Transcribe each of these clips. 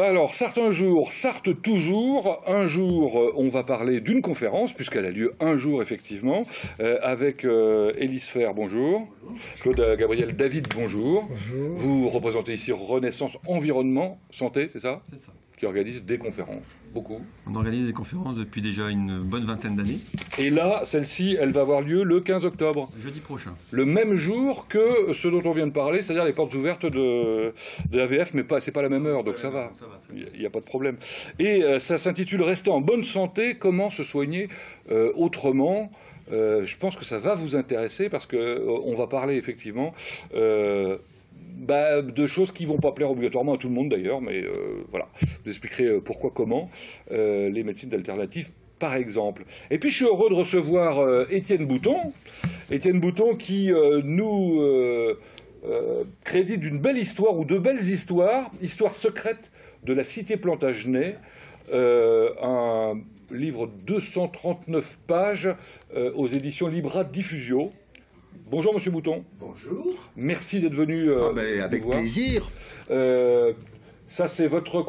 Alors, Sarthe un jour, Sarthe toujours. Un jour, on va parler d'une conférence, puisqu'elle a lieu un jour, effectivement, avec Élise Fer, bonjour. Claude Gabriel David, bonjour. Bonjour. Vous représentez ici Renaissance Environnement Santé, c'est ça? C'est ça. Qui organise des conférences, beaucoup. On organise des conférences depuis déjà une bonne vingtaine d'années. Et là, celle-ci, elle va avoir lieu le 15 octobre. Jeudi prochain. Le même jour que ce dont on vient de parler, c'est-à-dire les portes ouvertes de l'AVF, mais c'est pas la même heure, donc ça va. Il n'y a pas de problème. Et ça s'intitule « Rester en bonne santé, comment se soigner autrement ?» Je pense que ça va vous intéresser parce qu'on va parler effectivement de choses qui ne vont pas plaire obligatoirement à tout le monde d'ailleurs, mais voilà, je vous expliquerai pourquoi, comment, les médecines alternatives par exemple. Et puis je suis heureux de recevoir Étienne Bouton. Étienne Bouton qui nous crédite d'une belle histoire ou de belles histoires, histoire secrète de la cité Plantagenet, un livre de 239 pages aux éditions Libra Diffusio. Bonjour Monsieur Bouton. Bonjour. Merci d'être venu avec plaisir. Ça c'est votre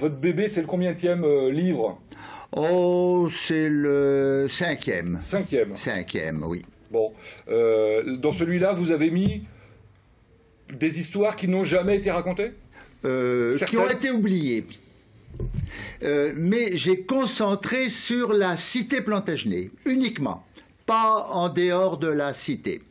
bébé, c'est le combienième livre? Oh, c'est le 5e. 5e. 5e, oui. Bon, dans celui-là, vous avez mis des histoires qui n'ont jamais été racontées? Qui ont été oubliées. Mais j'ai concentré sur la cité Plantagenet, uniquement. Pas en dehors de la cité.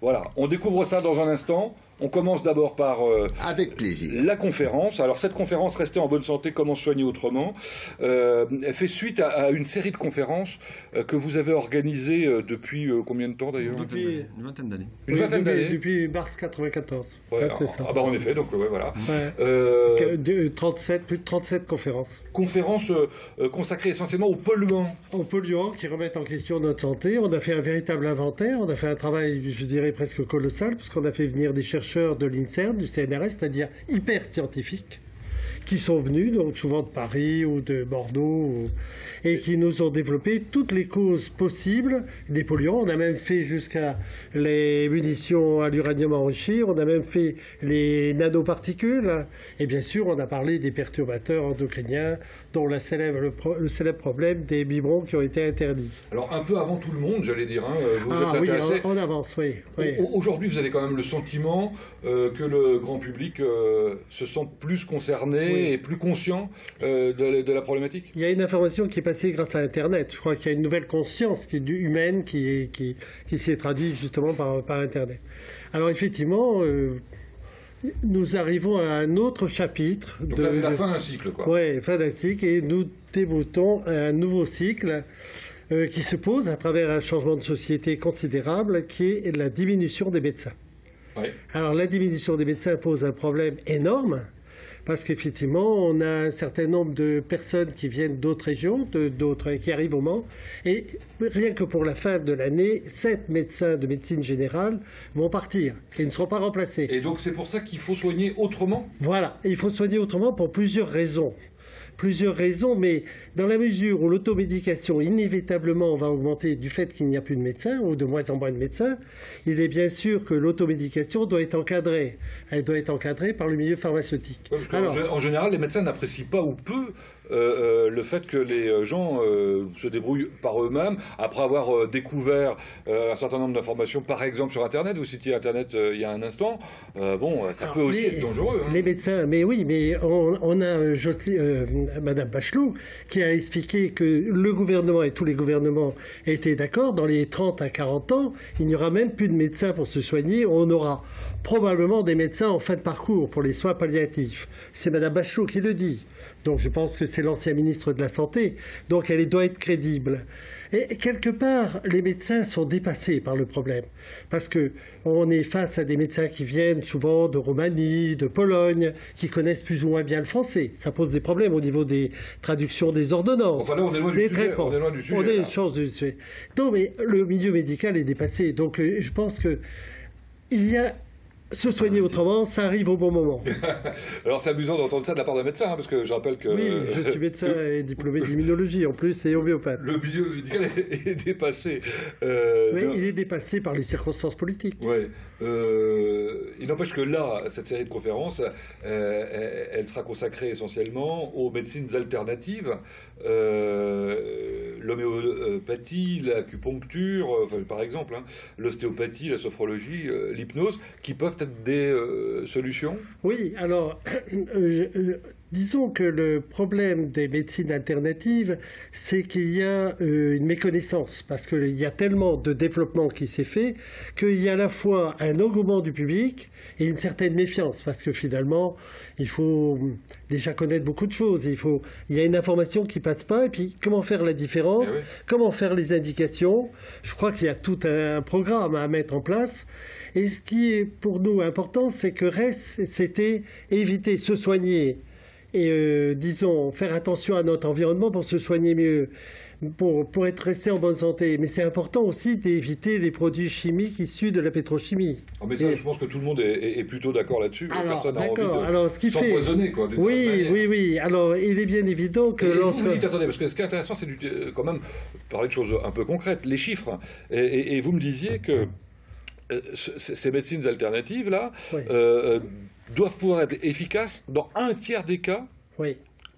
Voilà, on découvre ça dans un instant. On commence d'abord par avec plaisir. La conférence. Alors cette conférence, Rester en bonne santé, comment se soigner autrement, elle fait suite à une série de conférences que vous avez organisées depuis combien de temps d'ailleurs? Une vingtaine d'années. Une vingtaine d'années. Depuis mars 1994. Ouais, c'est ça. Ah bah en effet, donc ouais, voilà. Ouais. Plus de 37 conférences. Conférences consacrées essentiellement aux polluants. Aux polluants qui remettent en question notre santé. On a fait un véritable inventaire. On a fait un travail, je dirais, presque colossal, puisqu'on a fait venir des chercheurs de l'INSERM, du CNRS, c'est-à-dire hyper scientifiques, qui sont venus, donc souvent de Paris ou de Bordeaux, et qui nous ont développé toutes les causes possibles des polluants. On a même fait jusqu'à les munitions à l'uranium enrichi, on a même fait les nanoparticules, et bien sûr on a parlé des perturbateurs endocriniens, dont le célèbre problème des biberons qui ont été interdits. Alors un peu avant tout le monde, j'allais dire, hein, vous êtes intéressé. Oui, on avance, oui. Aujourd'hui, vous avez quand même le sentiment que le grand public se sent plus concerné et plus conscient de la problématique? Il y a une information qui est passée grâce à Internet. Je crois qu'il y a une nouvelle conscience qui est humaine qui s'est traduite justement par Internet. Alors effectivement, nous arrivons à un autre chapitre. Donc là, c'est la fin d'un cycle, quoi. Oui, fin d'un cycle, et nous débutons un nouveau cycle qui se pose à travers un changement de société considérable qui est la diminution des médecins. Oui. Alors la diminution des médecins pose un problème énorme, parce qu'effectivement, on a un certain nombre de personnes qui viennent d'autres régions, qui arrivent au Mans, et rien que pour la fin de l'année, 7 médecins de médecine générale vont partir et ne seront pas remplacés. Et donc c'est pour ça qu'il faut soigner autrement? Voilà, et il faut soigner autrement pour plusieurs raisons. Mais dans la mesure où l'automédication inévitablement va augmenter du fait qu'il n'y a plus de médecins ou de moins en moins de médecins, il est bien sûr que l'automédication doit être encadrée. Elle doit être encadrée par le milieu pharmaceutique. En général, les médecins n'apprécient pas ou peu le fait que les gens se débrouillent par eux-mêmes après avoir découvert un certain nombre d'informations, par exemple sur Internet. Vous citiez Internet il y a un instant. Ça peut aussi être dangereux. Les médecins, mais oui, mais on a Madame Bachelot qui a expliqué que le gouvernement et tous les gouvernements étaient d'accord. Dans les 30 à 40 ans, il n'y aura même plus de médecins pour se soigner. On aura probablement des médecins en fin de parcours pour les soins palliatifs. C'est Madame Bachelot qui le dit. Donc je pense que c'est l'ancien ministre de la Santé, donc elle doit être crédible. Et quelque part, les médecins sont dépassés par le problème, parce qu'on est face à des médecins qui viennent souvent de Roumanie, de Pologne, qui connaissent plus ou moins bien le français. Ça pose des problèmes au niveau des traductions des ordonnances, enfin, là, on est loin des du sujet, traitements. On est loin du sujet. On est chance du sujet. Non, mais le milieu médical est dépassé, donc je pense que il y a se soigner autrement, ça arrive au bon moment. Alors c'est amusant d'entendre ça de la part d'un médecin, hein, parce que je rappelle que... Oui, je suis médecin et diplômé d'immunologie en plus et homéopathe. Le milieu médical est dépassé. Oui, il est dépassé par les circonstances politiques. Ouais. Il n'empêche que là, cette série de conférences, elle sera consacrée essentiellement aux médecines alternatives, l'homéopathie, l'acupuncture, enfin, par exemple, hein, l'ostéopathie, la sophrologie, l'hypnose, qui peuvent être des solutions. Oui, alors, disons que le problème des médecines alternatives, c'est qu'il y a une méconnaissance, parce qu'il y a tellement de développement qui s'est fait, qu'il y a à la fois un engouement du public et une certaine méfiance, parce que finalement, il faut déjà connaître beaucoup de choses, il y a une information qui passe pas, et puis comment faire la différence, oui. Comment faire les indications. Je crois qu'il y a tout un programme à mettre en place. Et ce qui est pour nous important, c'est que c'était éviter, se soigner et, disons, faire attention à notre environnement pour se soigner mieux, pour resté en bonne santé. Mais c'est important aussi d'éviter les produits chimiques issus de la pétrochimie. Ah, mais ça, je pense que tout le monde est plutôt d'accord là-dessus. Personne n'a envie de s'empoisonner, quoi. Oui. Alors, il est bien évident que vous dites, attendez, parce que ce qui est intéressant, c'est quand même parler de choses un peu concrètes, les chiffres. Et vous me disiez que ces médecines alternatives-là doivent pouvoir être efficaces dans un tiers des cas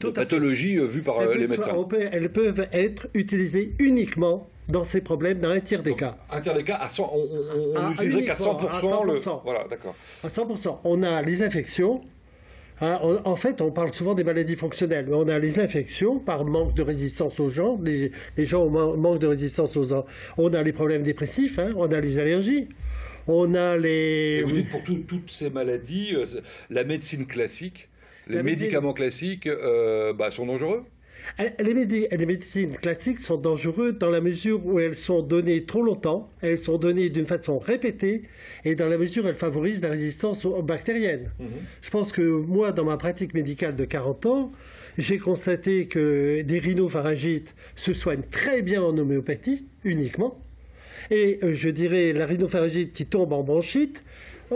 de pathologies vues par les médecins. Elles peuvent être utilisées uniquement dans ces problèmes dans un tiers des cas. Un tiers des cas, on n'utiliserait qu'à 100%. Voilà, d'accord. À 100%. On a les infections. Hein, en fait, on parle souvent des maladies fonctionnelles, mais on a les infections par manque de résistance aux gens. Les gens manquent de résistance aux gens. On a les problèmes dépressifs, hein, on a les allergies. On a les... Et vous dites pour toutes ces maladies, la médecine classique, les médicaments classiques sont dangereux ? Les médecines classiques sont dangereuses dans la mesure où elles sont données trop longtemps, elles sont données d'une façon répétée, et dans la mesure où elles favorisent la résistance bactérienne. Je pense que moi, dans ma pratique médicale de 40 ans, j'ai constaté que des rhinopharyngites se soignent très bien en homéopathie, uniquement. Et je dirais la rhinopharyngite qui tombe en bronchite,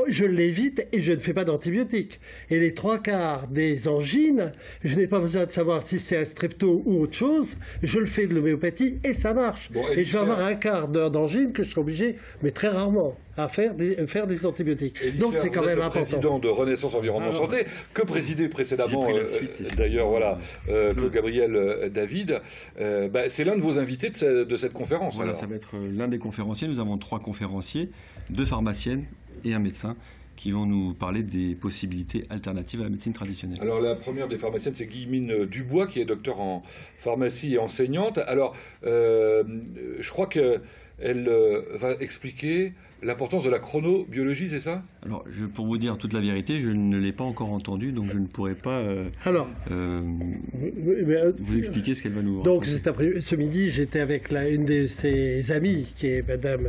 je l'évite et je ne fais pas d'antibiotiques. Et les 3/4 des angines, je n'ai pas besoin de savoir si c'est un strepto ou autre chose, je le fais de l'homéopathie et ça marche. Et je vais avoir un quart d'heure d'angine que je suis obligé, mais très rarement, à faire des antibiotiques. Donc c'est quand même important. Président de Renaissance Environnement Santé, que présidait précédemment d'ailleurs Claude Gabriel David, c'est l'un de vos invités de cette conférence. Voilà, ça va être l'un des conférenciers. Nous avons 3 conférenciers, 2 pharmaciennes et un médecin qui vont nous parler des possibilités alternatives à la médecine traditionnelle. Alors la première des pharmaciennes, c'est Guillemine Dubois, qui est docteur en pharmacie et enseignante. Alors je crois qu'elle va expliquer l'importance de la chronobiologie, c'est ça ? Alors, pour vous dire toute la vérité, je ne l'ai pas encore entendue, donc je ne pourrai pas vous expliquer ce qu'elle va nous raconter. Donc, ce midi, j'étais avec une de ses amies, qui est Madame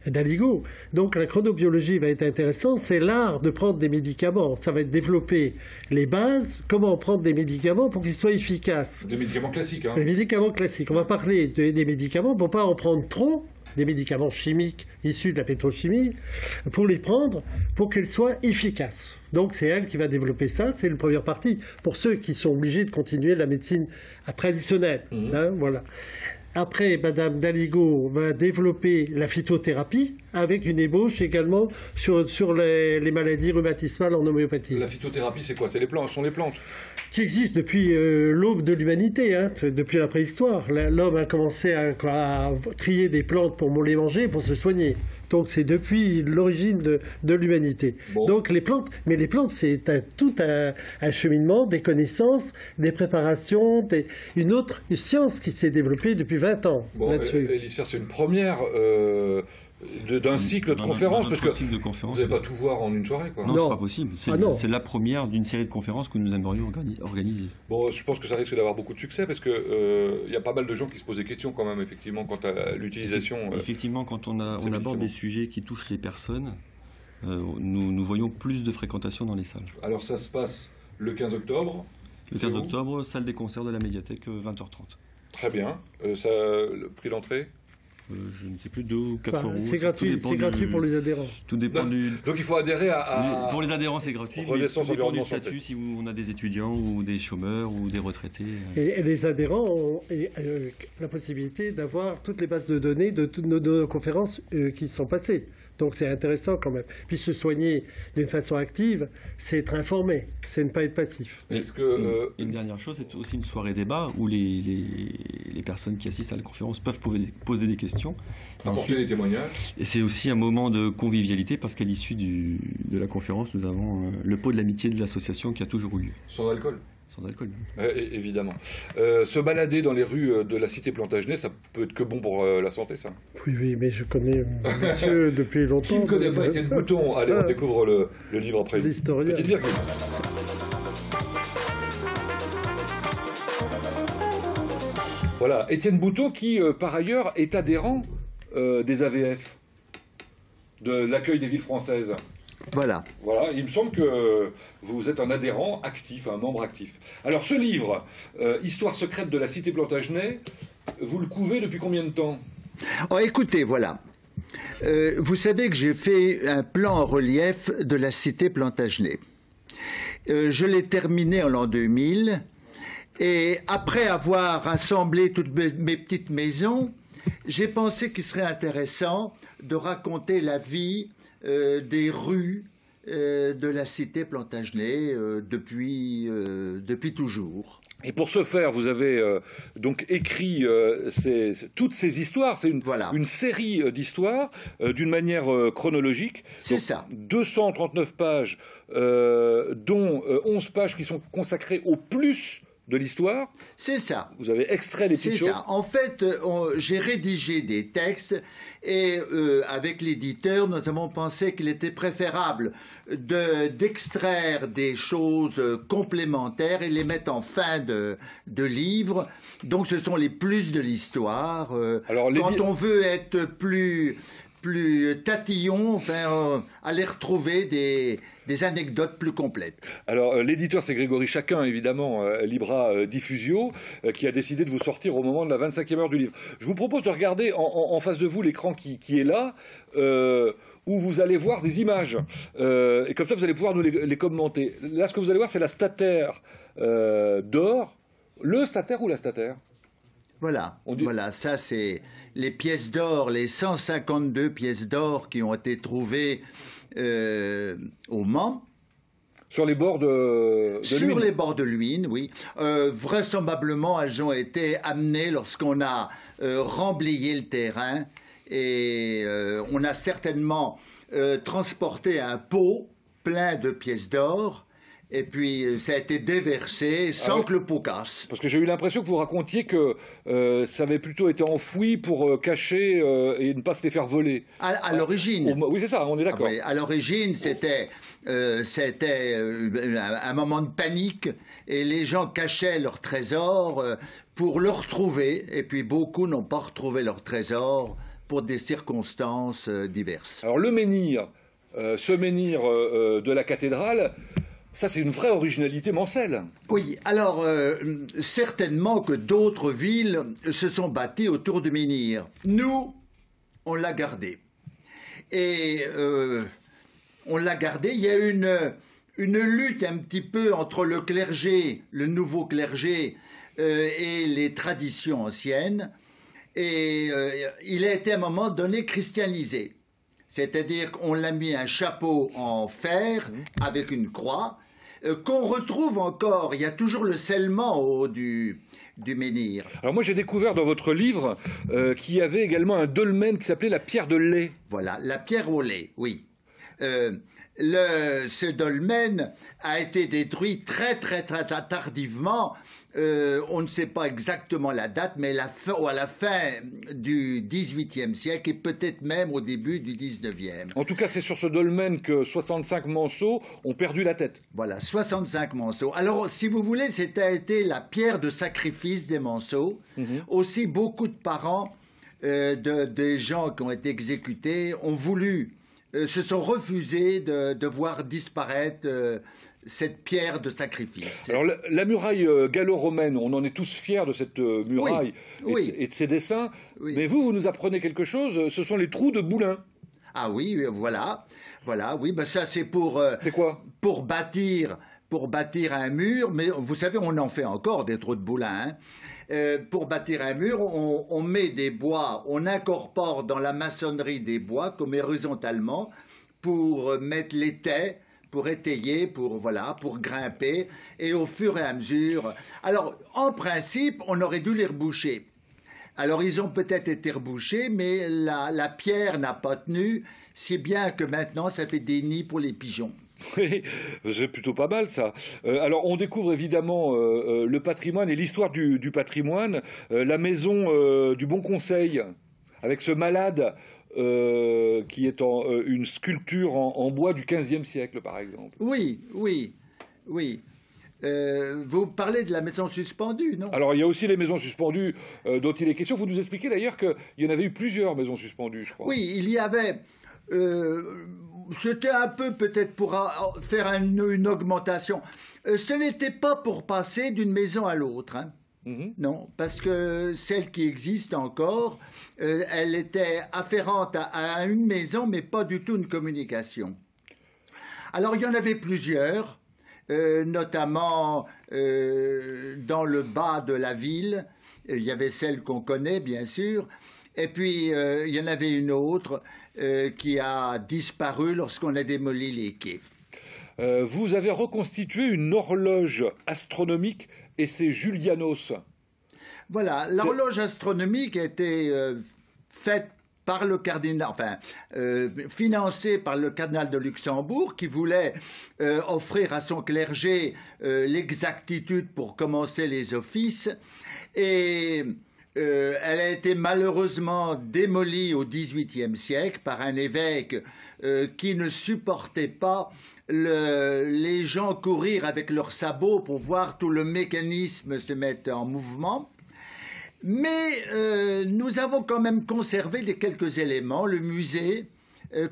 Daligo. Donc, la chronobiologie va être intéressante. C'est l'art de prendre des médicaments. Ça va être développer les bases, comment prendre des médicaments pour qu'ils soient efficaces. Des médicaments classiques, hein ? Des médicaments classiques. On va parler des médicaments pour ne pas en prendre trop, des médicaments chimiques issus de la pétrochimie, pour les prendre, pour qu'ils soient efficaces. Donc c'est elle qui va développer ça, c'est une première partie, pour ceux qui sont obligés de continuer la médecine traditionnelle. Voilà. Après, Madame Daligo va développer la phytothérapie avec une ébauche également sur les maladies rhumatismales en homéopathie. La phytothérapie, c'est quoi ? Ce sont les plantes qui existent depuis l'aube de l'humanité, hein, depuis la préhistoire. L'homme a commencé à trier des plantes pour les manger, pour se soigner. Donc c'est depuis l'origine de l'humanité. Bon. Donc les plantes, c'est tout un cheminement, des connaissances, des préparations, une autre science qui s'est développée depuis 20 ans là-dessus. Elisphère, c'est une première d'un cycle de conférences, parce que vous n'allez pas tout voir en une soirée, quoi. Non, c'est pas possible. C'est la première d'une série de conférences que nous aimerions organiser. Bon, je pense que ça risque d'avoir beaucoup de succès, parce que y a pas mal de gens qui se posent des questions quand même, effectivement, quant à l'utilisation. Effectivement, quand on aborde des sujets qui touchent les personnes, nous voyons plus de fréquentation dans les salles. Alors ça se passe le 15 octobre. Le 15 octobre, salle des concerts de la médiathèque, 20h30. Très bien. Le prix d'entrée ? je ne sais plus, 2 ou 4 euros. C'est gratuit pour les adhérents. Tout dépend du... Donc il faut adhérer à... Pour les adhérents, c'est gratuit, mais Renaissance tout dépend du Environnement statut, si on a des étudiants ou des chômeurs ou des retraités. Et les adhérents ont la possibilité d'avoir toutes les bases de données de toutes nos conférences qui sont passées. Donc c'est intéressant quand même. Puis se soigner d'une façon active, c'est être informé, c'est ne pas être passif. Est-ce que, Une dernière chose, c'est aussi une soirée débat où les personnes qui assistent à la conférence peuvent poser des questions. apporter des témoignages? Et c'est aussi un moment de convivialité parce qu'à l'issue de la conférence, nous avons le pot de l'amitié de l'association qui a toujours eu lieu. Sans alcool? Sans alcool. Évidemment. Se balader dans les rues de la cité Plantagenet, ça peut être que bon pour la santé, ça. Oui, mais je connais monsieur depuis longtemps. Qui ne connaît pas Étienne Bouton? Allez, on découvre le livre après. L'historien. Petite virgule. Voilà, Étienne Bouton qui, par ailleurs, est adhérent des AVF, de l'accueil des villes françaises. Voilà. Voilà, il me semble que vous êtes un adhérent actif, un membre actif. Alors ce livre, Histoire secrète de la cité Plantagenet, vous le couvez depuis combien de temps? Oh, écoutez, voilà. Vous savez que j'ai fait un plan en relief de la cité Plantagenet. Je l'ai terminé en l'an 2000. Et après avoir rassemblé toutes mes petites maisons, j'ai pensé qu'il serait intéressant de raconter la vie des rues de la cité Plantagenet depuis toujours. Et pour ce faire, vous avez donc écrit toutes ces histoires. C'est une série d'histoires d'une manière chronologique. C'est ça. 239 pages, dont 11 pages qui sont consacrées au plus de l'histoire. C'est ça. Vous avez extrait les petites choses. C'est ça. En fait, j'ai rédigé des textes et avec l'éditeur, nous avons pensé qu'il était préférable d'extraire des choses complémentaires et les mettre en fin de livre. Donc, ce sont les plus de l'histoire. Quand on veut être plus tatillon, aller retrouver des anecdotes plus complètes. Alors, l'éditeur, c'est Grégory Chacun, évidemment, Libra Diffusio, qui a décidé de vous sortir au moment de la 25e heure du livre. Je vous propose de regarder en face de vous l'écran qui est là, où vous allez voir des images. Et comme ça, vous allez pouvoir nous les commenter. Là, ce que vous allez voir, c'est la stataire d'or. Le stataire ou la stataire? Voilà, ça c'est les pièces d'or, les 152 pièces d'or qui ont été trouvées au Mans. Sur les bords de Luynes. Sur les bords de Luynes, oui. Vraisemblablement, elles ont été amenées lorsqu'on a remblayé le terrain et on a certainement transporté un pot plein de pièces d'or. Et puis, ça a été déversé sans que le pot casse. Parce que j'ai eu l'impression que vous racontiez que ça avait plutôt été enfoui pour cacher et ne pas se les faire voler. À l'origine. Oui, c'est ça, on est d'accord. Oui, à l'origine, c'était un moment de panique et les gens cachaient leur trésor pour le retrouver. Et puis, beaucoup n'ont pas retrouvé leur trésor pour des circonstances diverses. Alors, le menhir, ce menhir de la cathédrale... Ça, c'est une vraie originalité mancelle. Oui, alors certainement que d'autres villes se sont bâties autour du menhir. Nous, on l'a gardé. Et on l'a gardé. Il y a une lutte un petit peu entre le clergé, le nouveau clergé, et les traditions anciennes. Et il a été à un moment donné christianisé. C'est-à-dire qu'on l'a mis un chapeau en fer avec une croix, qu'on retrouve encore. Il y a toujours le scellement au haut du menhir. Alors moi j'ai découvert dans votre livre qu'il y avait également un dolmen qui s'appelait la pierre de lait. Voilà, la pierre au lait, oui. Ce dolmen a été détruit très tardivement. On ne sait pas exactement la date, mais à la fin du XVIIIe siècle et peut-être même au début du XIXe. En tout cas, c'est sur ce dolmen que 65 manceaux ont perdu la tête. Voilà, 65 manceaux. Alors, si vous voulez, c'était été la pierre de sacrifice des manceaux. Aussi, beaucoup de parents des gens qui ont été exécutés ont voulu, se sont refusés de voir disparaître cette pierre de sacrifice. Alors la muraille gallo-romaine, on en est tous fiers de cette muraille et de ses dessins, mais vous nous apprenez quelque chose, ce sont les trous de Boulin. Ah oui, voilà, oui, ben ça c'est pour... c'est quoi? Pour bâtir un mur, mais vous savez, on en fait encore des trous de Boulin, hein. Pour bâtir un mur, on met des bois, on incorpore dans la maçonnerie des bois, comme horizontalement, pour mettre l'étai, pour étayer, pour grimper, et au fur et à mesure. Alors, en principe, on aurait dû les reboucher. Alors, ils ont peut-être été rebouchés, mais la pierre n'a pas tenu, si bien que maintenant, ça fait des nids pour les pigeons. Oui, c'est plutôt pas mal ça. Alors on découvre évidemment le patrimoine et l'histoire du patrimoine, la maison du Bon Conseil, avec ce malade qui est une sculpture en bois du XVe siècle par exemple. Oui. Vous parlez de la maison suspendue, non? Alors il y a aussi les maisons suspendues dont il est question. Vous nous expliquez d'ailleurs qu'il y en avait eu plusieurs maisons suspendues, je crois. Oui, il y avait... c'était un peu peut-être pour faire une augmentation. Ce n'était pas pour passer d'une maison à l'autre, hein. Non, parce que celle qui existe encore, elle était afférente à une maison, mais pas du tout une communication. Alors il y en avait plusieurs, notamment dans le bas de la ville. Il y avait celle qu'on connaît, bien sûr. Et puis, il y en avait une autre qui a disparu lorsqu'on a démoli les quais. Vous avez reconstitué une horloge astronomique et c'est Julianos. Voilà, l'horloge astronomique a été faite par le cardinal, financée par le cardinal de Luxembourg qui voulait offrir à son clergé l'exactitude pour commencer les offices. Et... elle a été malheureusement démolie au XVIIIe siècle par un évêque qui ne supportait pas les gens courir avec leurs sabots pour voir tout le mécanisme se mettre en mouvement. Mais nous avons quand même conservé quelques éléments. Le musée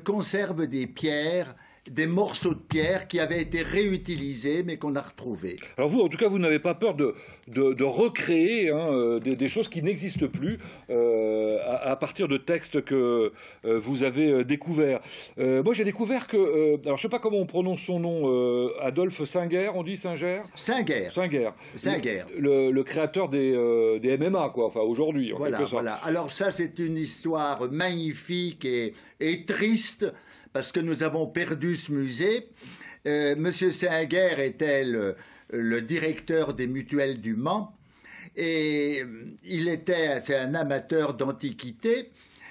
conserve des pierres, des morceaux de pierre qui avaient été réutilisés mais qu'on a retrouvés. Alors vous, en tout cas, vous n'avez pas peur de recréer des choses qui n'existent plus à partir de textes que vous avez découverts. Moi, j'ai découvert que, alors je ne sais pas comment on prononce son nom, Adolphe Singer, on dit Singer ? Singer. Le créateur des MMA, quoi, enfin aujourd'hui, en quelque sorte. Voilà. Alors ça, c'est une histoire magnifique et triste, parce que nous avons perdu ce musée. Monsieur Singer était le directeur des mutuelles du Mans et c'est un amateur d'antiquité.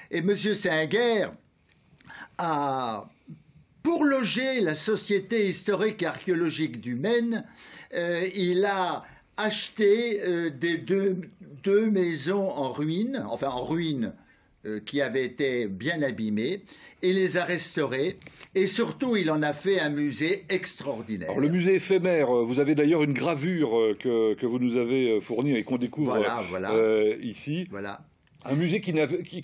Et Monsieur Singer a, pour loger la Société historique et archéologique du Maine, il a acheté deux maisons en ruine, qui avaient été bien abîmées, et les a restaurées. Et surtout, il en a fait un musée extraordinaire. Alors, le musée éphémère, vous avez d'ailleurs une gravure que vous nous avez fournie et qu'on découvre ici. Voilà. Un musée qui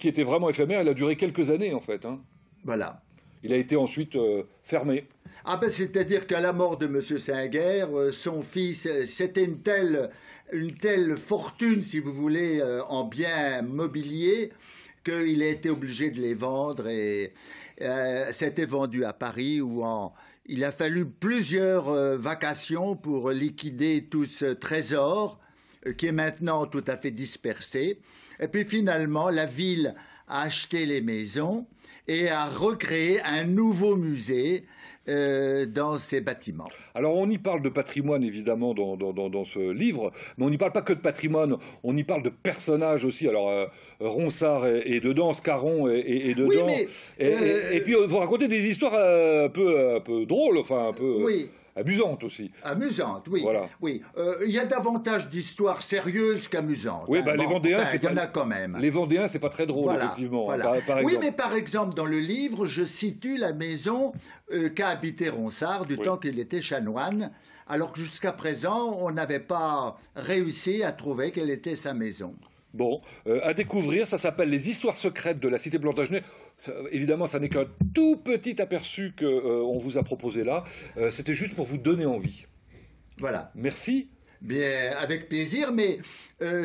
était vraiment éphémère, il a duré quelques années en fait. Hein. Voilà. Il a été ensuite fermé. Ah ben, c'est-à-dire qu'à la mort de M. Singer, son fils, c'était une telle fortune, si vous voulez, en biens mobiliers, qu'il a été obligé de les vendre et c'était vendu à Paris où il a fallu plusieurs vacations pour liquider tout ce trésor qui est maintenant tout à fait dispersé. Et puis finalement, la ville a acheté les maisons et a recréé un nouveau musée dans ces bâtiments. Alors on y parle de patrimoine évidemment dans ce livre, mais on n'y parle pas que de patrimoine, on y parle de personnages aussi. Alors Ronsard est dedans, Scarron est dedans, oui, et puis vous racontez des histoires un peu drôles, enfin un peu... Oui. Amusante aussi. Amusante, oui. Voilà. Oui. Il y a davantage d'histoires sérieuses qu'amusantes. Oui, les Vendéens, il y en a quand même. Les Vendéens, c'est pas très drôle, effectivement. Voilà. Par exemple. Oui, mais par exemple, dans le livre, je situe la maison qu'a habité Ronsard du temps qu'il était chanoine, alors que jusqu'à présent, on n'avait pas réussi à trouver quelle était sa maison. Bon, à découvrir, ça s'appelle Les histoires secrètes de la cité Plantagenet. Évidemment, ça n'est qu'un tout petit aperçu qu'on vous a proposé là. C'était juste pour vous donner envie. Voilà. Merci. Bien, avec plaisir, mais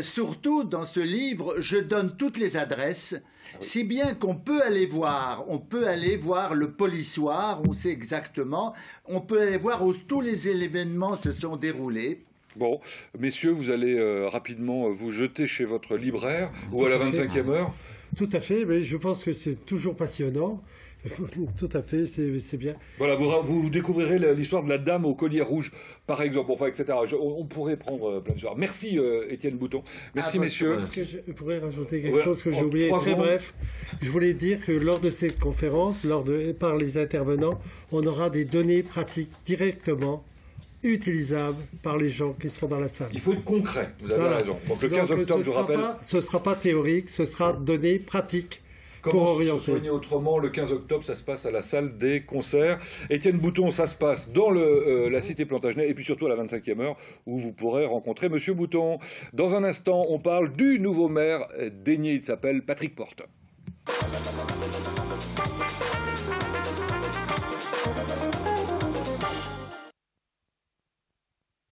surtout dans ce livre, je donne toutes les adresses, si bien qu'on peut aller voir. On peut aller voir le polissoir, on sait exactement. On peut aller voir où tous les événements se sont déroulés. Bon, messieurs, vous allez rapidement vous jeter chez votre libraire ou à la 25e heure. Tout à fait, mais je pense que c'est toujours passionnant. Tout à fait, c'est bien. Voilà, vous découvrirez l'histoire de la dame au collier rouge, par exemple, enfin, etc. On pourrait prendre plein de histoires. Merci, Étienne Bouton. Merci, messieurs. Est-ce que je pourrais rajouter quelque chose que j'ai oublié, très bref. Je voulais dire que lors de cette conférence, par les intervenants, on aura des données pratiques directement utilisables par les gens qui seront dans la salle. Il faut être concret, vous avez raison. Donc le 15 octobre, je rappelle... Ce ne sera pas théorique, ce sera données pratiques. Comment se soigner autrement? Le 15 octobre, ça se passe à la salle des concerts. Étienne Bouton, ça se passe dans la cité Plantagenet et puis surtout à la 25e heure où vous pourrez rencontrer Monsieur Bouton. Dans un instant, on parle du nouveau maire d'Aigné. Il s'appelle Patrick Porte.